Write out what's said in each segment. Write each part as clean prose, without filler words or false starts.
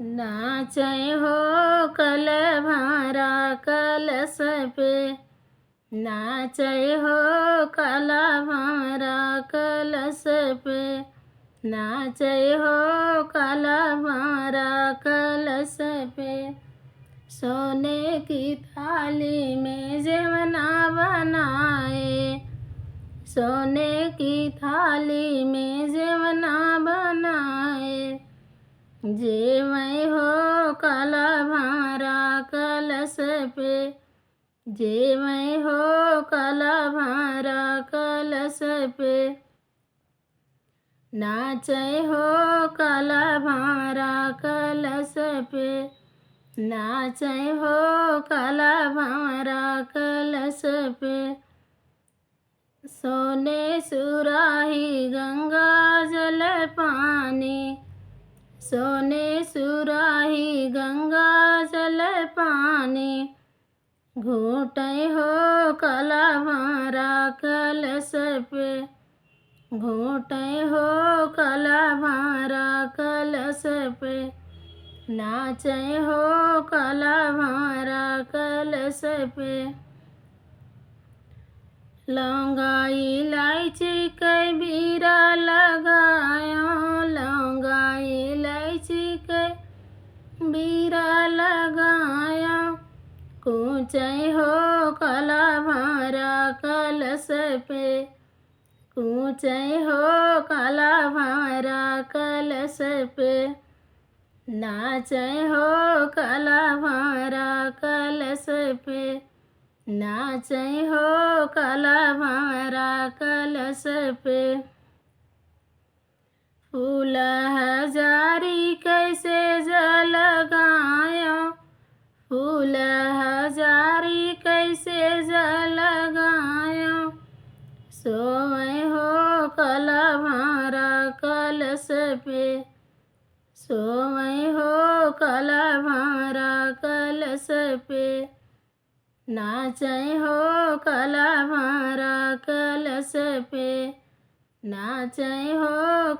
नाचै हो कल भारा कलश पे, नाचै हो काला भारा कलश पे, नाचै हो काला भारा कलश पे। सोने की थाली में जेवना बनाए, सोने की थाली में जेवना बनाए, जेवै हो काला भारा कलश पे, जेवै हो काला भारा कलश पे। नाचै हो काला भारा कलश पे, नाचै हो काला भारा कलश पे। सोने सुराही गंगा जल पानी, सोने सुराही गंगा जल पानी, घूटै हो काला भारा कलश पे, घूटै हो काला भारा कलश पे। नाचै हो काला भारा कलश पे। लौंगा इलायची कै बीरा लगायो, लौंगा इलायची कै बीरा लगायो, कूचै हो काला भारा कलश पे, कूचै हो काला भारा कलश पे। नाचै हो काला भारा कलश पे, नाचै हो काला भारा कलश पे। फूल हजारी कैसे जलगायो, फूल हजारी कैसे जलगायो, सोवै हो काला भारा कलश पे, सोवै हो काला भारा कलश पे। नाचै हो काला भारा कलश पे, नाचै हो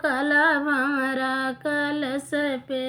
काला भारा कलश पे।